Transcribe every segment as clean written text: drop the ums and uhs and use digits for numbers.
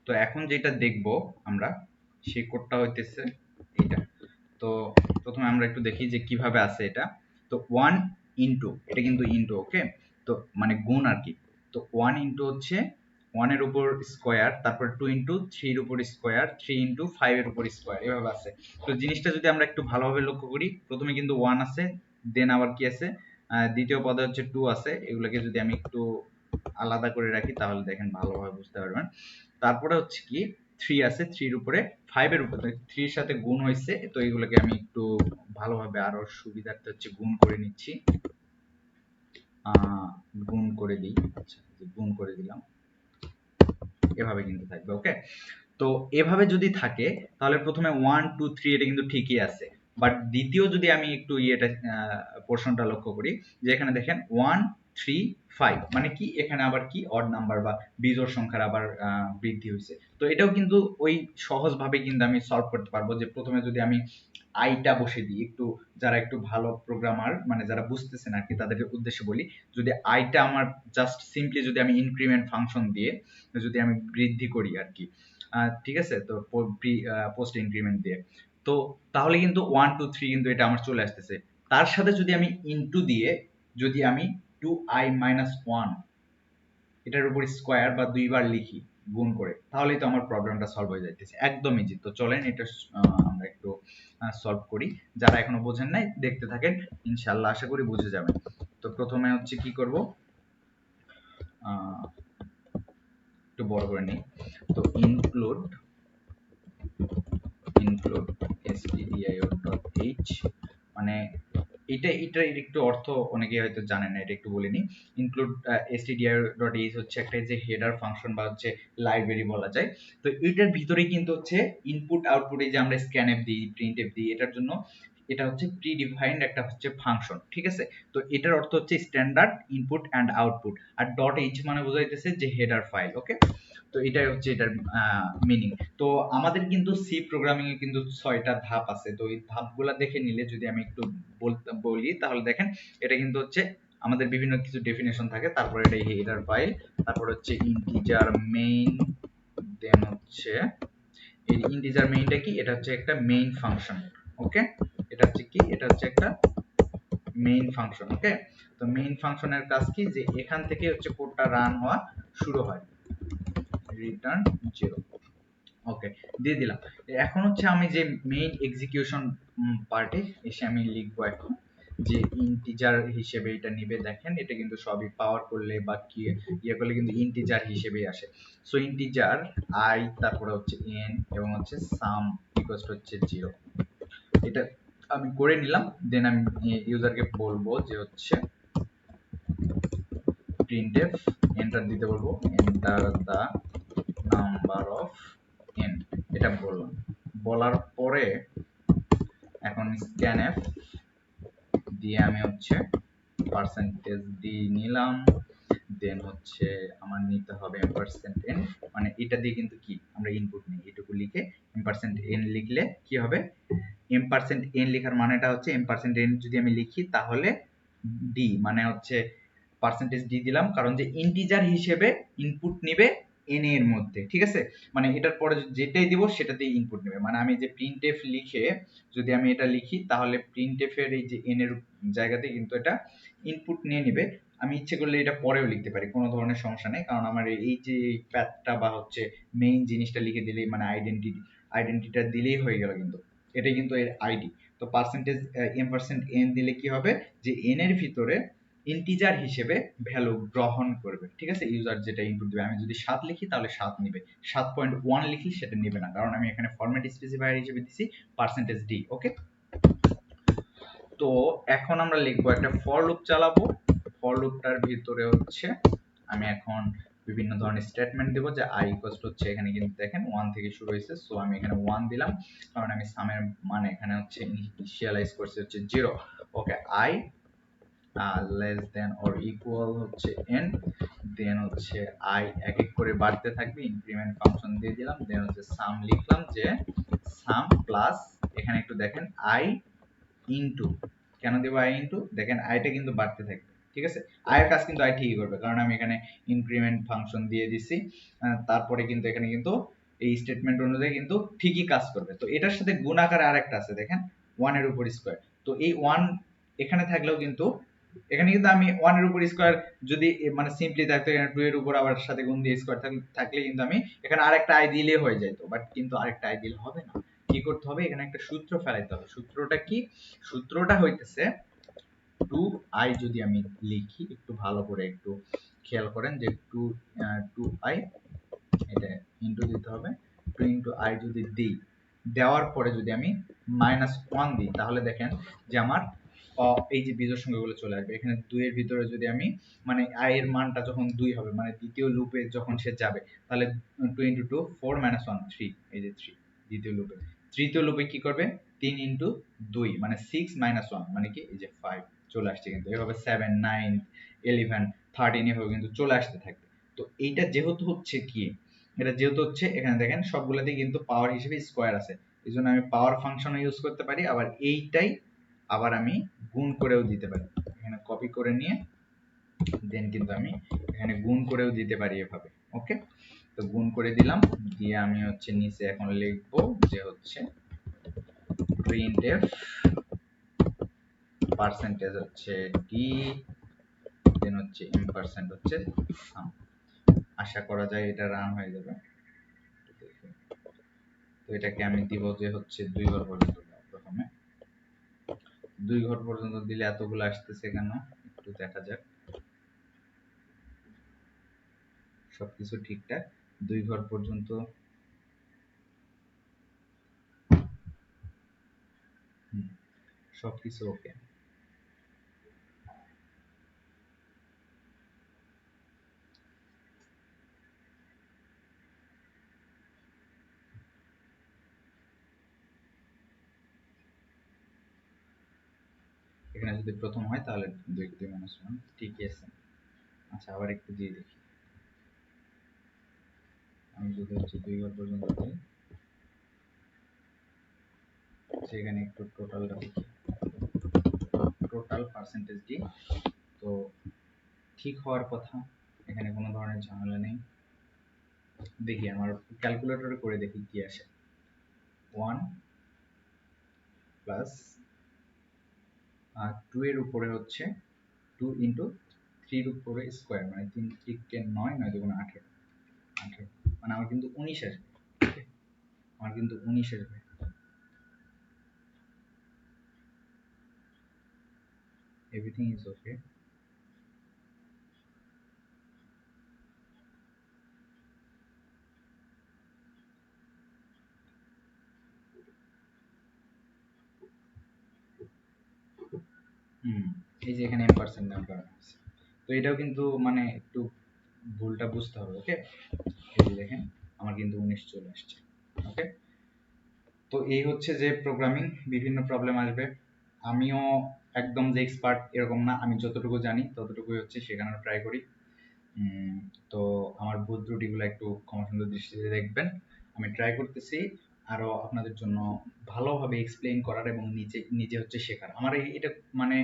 তো এখন যেটা দেখব আমরা সেই কোডটা হইতেছে এটা। তো প্রথমে আমরা একটু দেখি যে কিভাবে আছে এটা। তো 1 ইনটু, এটা কিন্তু ইনটু, ওকে, তো মানে গুণ আর কি। তো 1 ইনটু হচ্ছে 1 এর উপর স্কয়ার, তারপর 2 ইনটু 3 এর উপর স্কয়ার, 3 ইনটু 5 এর উপর স্কয়ার, এভাবে আছে। তো জিনিসটা যদি আমরা একটু ভালোভাবে লক্ষ্য করি, প্রথমে কিন্তু 1 আছে, দেন আবার কি আছে, দ্বিতীয় পদে হচ্ছে 2 আছে। এগুলোকে যদি আমি একটু আলাদা করে রাখি তাহলে দেখেন ভালোভাবে বুঝতে পারবেন। তারপরে হচ্ছে কি 3 আছে, 3 এর উপরে 5 এর উপরে 3 এর সাথে গুণ হয়েছে। তো এগুলোকে আমি একটু ভালোভাবে আরো সুবিধার্থে হচ্ছে গুণ করে নিচ্ছি। গুণ করে দিই, আচ্ছা গুণ করে দিলাম, এভাবে কিন্তু থাকবে, ওকে। তো এভাবে যদি থাকে তাহলে প্রথমে 1 2 3 এটা কিন্তু ঠিকই আছে, বাট দ্বিতীয় যদি আমি একটু ইয়েটা পোর্শনটা লক্ষ্য করি, যে এখানে দেখেন 1 3 5 মানে কি, এখানে আবার কি অড নাম্বার বা বিজোড় সংখ্যার আবার বৃদ্ধি হয়েছে। তো এটাও কিন্তু ওই সহজভাবে কিন্তু আমি সলভ করতে পারবো, যে প্রথমে যদি আমি আইটা বসে দিই, একটু যারা একটু ভালো প্রোগ্রামার মানে যারা বুঝতেছেন আর কি তাদের উদ্দেশ্যে বলি, যদি আইটা আমার জাস্ট সিম্পলি যদি আমি ইনক্রিমেন্ট ফাংশন দিয়ে যদি আমি বৃদ্ধি করি আর কি, ঠিক আছে, তো পোস্ট ইনক্রিমেন্ট দিয়ে, তো তাহলে কিন্তু 1 2 3 কিন্তু এটা আমার চলে আসতেছে। তার সাথে যদি আমি ইনটু দিয়ে যদি আমি 2i minus 1 এটার উপর স্কয়ার বা দুইবার লিখি গুণ করে, তাহলেই তো আমার প্রবলেমটা সলভ হয়ে যাইতেছে, একদম ইজি। তো চলেন এটা আমরা একটু সলভ করি। যারা এখনো বোঝেন নাই দেখতে থাকেন, ইনশাআল্লাহ আশা করি বুঝে যাবেন। তো প্রথমে হচ্ছে কি করব, একটু বড় করে নিই। তো ইনক্লুড stdio.h, মানে এটার একটু অর্থ অনেকে হয়তো জানেন না, এটা একটু বলে নিই। ইনক্লুড stdio.h হচ্ছে একটা যে হেডার ফাংশন বা হচ্ছে লাইব্রেরি বলা যায়। তো এটার ভিতরে কিন্তু হচ্ছে ইনপুট আউটপুটে যে আমরা স্ক্যানএফ দিই, প্রিন্টএফ দিই, এটার জন্য এটা হচ্ছে প্রি ডিফাইন্ড একটা হচ্ছে ফাংশন, ঠিক আছে। তো এটার অর্থ হচ্ছে স্ট্যান্ডার্ড ইনপুট অ্যান্ড আউটপুট, আর ডট এইচ মানে বোঝাইতেছে যে হেডার ফাইল, ওকে। তো এটাই হচ্ছে এটার মিনিং। তো আমাদের কিন্তু সি প্রোগ্রামিং এ কিন্তু 6টা ধাপ আছে। তো এই ধাপগুলা দেখে নিলে যদি আমি একটু বলি তাহলে দেখেন, এটা কিন্তু হচ্ছে আমাদের বিভিন্ন কিছু ডেফিনেশন থাকে, তারপর এটা হেডার ফাইল, তারপর হচ্ছে ইন্টিজার মেইন, দেন হচ্ছে এই ইন্টিজার মেইনটা কি, এটা হচ্ছে একটা মেইন ফাংশন, ওকে। এটা হচ্ছে কি, এটা হচ্ছে একটা মেইন ফাংশন, ওকে। তো মেইন ফাংশনের কাজ কি, যে এখান থেকে হচ্ছে কোডটা রান হওয়া শুরু হয়, রিটার্ন 0, ওকে, দিয়ে দিলাম। এখন হচ্ছে আমি যে মেইন এক্সিকিউশন পার্টে এসে আমি লিখবো এখন, যে ইন্টিজার হিসেবে এটা নিবে। দেখেন এটা কিন্তু সবই পাওয়ার করলে বা কি ইয়ে করলে কিন্তু ইন্টিজার হিসেবেই আসে। সো ইন্টিজার আই, তারপরে হচ্ছে এন, এবং হচ্ছে সাম ইকুয়ালস হচ্ছে 0। এটা আমি করে নিলাম। দেন আমি ইউজারকে বলবো যে হচ্ছে প্রিন্টএফ, এন্টার দিতে বলবো, enter the number of n, এটা বললাম। বলার পরে এখন স্ক্যানএফ দিয়ে আমি হচ্ছে পার্সেন্টেজ ডি নিলাম, দেন হচ্ছে আমার নিতে হবে m%n, মানে এটা দিয়ে কিন্তু কি আমরা ইনপুট নিই, এটুকু লিখে m%n লিখলে কি হবে, m%n লেখার মানেটা হচ্ছে m%n যদি আমি লিখি তাহলে ডি মানে হচ্ছে পার্সেন্টেজ ডি দিলাম, কারণ যে ইন্টিজার হিসেবে ইনপুট নিবে এন এর মধ্যে, ঠিক আছে। মানে এটার পরে যেটাই দিব সেটাতেই ইনপুট নেবে, মানে আমি যে প্রিন্টএফ লিখে যদি আমি এটা লিখি তাহলে প্রিন্টএফ এর এই যে এন এর জায়গাতে কিন্তু এটা ইনপুট নিয়ে নিবে। আমি ইচ্ছে করলে এটা পরেও লিখতে পারি, কোনো ধরনের সমস্যা নেই, কারণ আমার এই যে প্যাথটা বা হচ্ছে মেইন জিনিসটা লিখে দিলেই মানে আইডেন্টিটিটা দিলেই হয়ে গেল, কিন্তু এটাই কিন্তু এর আইডি। তো পার্সেন্টেজ m%n দিলে কি হবে, যে n এর ভিতরে ইন্টিজার হিসেবে ভ্যালু গ্রহণ করবে, ঠিক আছে। ইউজার যেটা ইনপুট দিবে, আমি যদি 7 লিখি তাহলে 7 নিবে, 7.1 লিখি সেটা নেবে না, কারণ আমি এখানে ফরম্যাট স্পেসিফায়ার হিসেবে দিছি পার্সেন্টেজ ডি, ওকে। তো এখন আমরা লিখবো একটা ফর লুপ চালাবো। ফর লুপটার ভিতরে হচ্ছে আমি এখন বিভিন্ন ধরনের স্টেটমেন্ট দেবো, যে i ইকুয়ালস হচ্ছে এখানে কিন্তু দেখেন 1 থেকে শুরু হয়েছে, সো আমি এখানে 1 দিলাম, কারণ আমি সামের মানে এখানে হচ্ছে ইনিশিয়ালাইজ করছি হচ্ছে 0, ওকে। i less than or equal হচ্ছে n, দেন হচ্ছে i এক এক করে বাড়তে থাকবে, ইনক্রিমেন্ট ফাংশন দিয়ে দিলাম, দেন হচ্ছে সাম লিখলাম, যে সাম প্লাস এখানে একটু দেখেন i ইনটু, কেন দেব i ইনটু, দেখেন আইটা কিন্তু বাড়তে থাকবে, ঠিক আছে, আয়ের কাজ কিন্তু আয় ঠিকই করবে, কারণ আমি এখানে ইনক্রিমেন্ট ফাংশন দিয়ে দিছি, তারপরে কিন্তু এখানে কিন্তু এই স্টেটমেন্ট অনুযায়ী কিন্তু ঠিকই কাজ করবে। তো এটার সাথে গুণ আকারে আরেকটা আছে দেখেন, 1 এর উপর স্কয়ার। তো এই 1 এখানে থাকলেও কিন্তু এখানে কিন্তু আমি 1 এর উপর স্কয়ার যদি মানে সিম্পলি থাকতো, এখানে 2 এর উপর আবার সাথে গুণ দিয়ে স্কয়ার থাকলে কিন্তু আমি এখানে আরেকটা আই দিলে হয়ে যেত, বাট কিন্তু আরেকটা আই দিলে হবে না। কি করতে হবে, এখানে একটা সূত্র ফেলাইতে হবে। সূত্রটা কি? সূত্রটা হইতেছে 2i যদি আমি লিখি, একটু ভালো করে একটু খেয়াল করেন যে 2i, এটা ইনটু দিতে হবে, 2 ইনটু i যদি দিই, দেওয়ার পরে যদি আমি -1 দিই, তাহলে দেখেন যে আমার এই যে বিজোড় সংখ্যাগুলো চলে আসবে। এখানে 2 এর ভিতরে যদি আমি মানে i এর মানটা যখন 2 হবে, মানে দ্বিতীয় লুপে যখন সে যাবে, তাহলে 2 ইনটু 2 4 - 1 3, এই যে 3 দ্বিতীয় লুপে। তৃতীয় লুপে কি করবে, 3 ইনটু 2 মানে 6 - 1 মানে কি, এই যে 5 চলে আসছে। কিন্তু এভাবে 7 9 11 13 এভাবে কিন্তু চলে আসতে থাকবে। তো এইটা যেহেতু হচ্ছে কি, এটা যেহেতু হচ্ছে, এখানে দেখেন সবগুলোতেই কিন্তু পাওয়ার হিসেবে স্কয়ার আছে, এই জন্য আমি পাওয়ার ফাংশন ইউজ করতে পারি। আবার এইটাই আবার আমি গুণ করেও দিতে পারি, এখানে কপি করে নিয়ে দেন কিন্তু আমি এখানে গুণ করেও দিতে পারি এভাবে। ওকে, তো গুণ করে দিলাম, দিয়ে আমি হচ্ছে নিচে এখন লিখবো যে হচ্ছে printf পার্সেন্টেজ হচ্ছে ডি, দেন হচ্ছে এম% হচ্ছে সাম। আশা করা যায় এটা রান হয়ে যাবে। তো এটাকে আমি দিব যে হচ্ছে 2 ঘর পর্যন্ত। প্রথমে 2 ঘর পর্যন্ত দিলে এতগুলো আসতেছে কেন, একটু দেখা যাক। সবকিছু ঠিকঠাক, 2 ঘর পর্যন্ত। সবকিছু ওকে। এখানে যদি প্রথম হয় তাহলে 2 -1 ঠিকই আছে। আচ্ছা, আবার একটু দিয়ে দেখি। আমি যদি হচ্ছে 2 ঘর পর্যন্ত দিই, সেখানে একটু টোটালটা দেখি, টোটাল পার্সেন্টেজ ডি তো ঠিক হওয়ার কথা, এখানে কোনো ধরনের ঝামেলা নেই। দেখি আমার ক্যালকুলেটরে করে দেখি কি আসে। 1 প্লাস 2 এর উপরে হচ্ছে 2 ইন্টু 3 এর উপরে স্কোয়ার, মানে 3 3 9, 9 2 18, 18 মানে আমার কিন্তু 19 আসবে। আমার কিন্তু 19 আসবে। Everything is okay. এই যে এখানে এম% নাম করা আছে, তো এটাও কিন্তু মানে একটু ভুলটা বুঝতে হবে। ওকে, এই যে দেখেন আমার কিন্তু 19 চলে আসছে। ওকে, তো এই হচ্ছে যে প্রোগ্রামিং, বিভিন্ন প্রবলেম আসবে। আমিও একদম যে এক্সপার্ট এরকম না, আমি যতটুকু জানি ততটুকুই হচ্ছে শেখানোর ট্রাই করি। তো আমার ভুল ত্রুটিগুলো একটু ক্ষমা সুন্দর দৃষ্টিতে দেখবেন। আমি ট্রাই করতেছি আরো আপনাদের জন্য ভালোভাবে এক্সপ্লেইন করার এবং নিজে নিজে হচ্ছে শেখার। আমার এটা মানে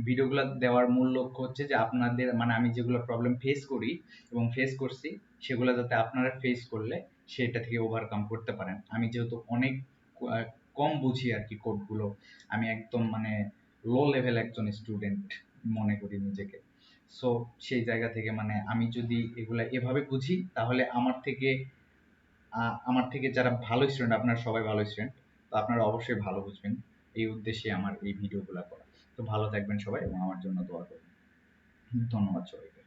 ভিডিওগুলো দেওয়ার মূল লক্ষ্য হচ্ছে যে আপনাদের মানে আমি যেগুলো প্রবলেম ফেস করি এবং ফেস করছি, সেগুলো যাতে আপনারা ফেস করলে সেটা থেকে ওভারকাম করতে পারেন। আমি যেহেতু অনেক কম বুঝি আর কি কোডগুলো, আমি একদম মানে লো লেভেল একজন স্টুডেন্ট মনে করি নিজেকে। সো সেই জায়গা থেকে মানে আমি যদি এগুলা এভাবে বুঝি, তাহলে আমার থেকে যারা ভালো স্টুডেন্ট, আপনারা সবাই ভালো স্টুডেন্ট, তো আপনারা অবশ্যই ভালো বুঝবেন। এই উদ্দেশ্যে আমার এই ভিডিওগুলো করা। তো ভালো থাকবেন সবাই এবং আমার জন্য দোয়া করবেন। ধন্যবাদ সবাইকে।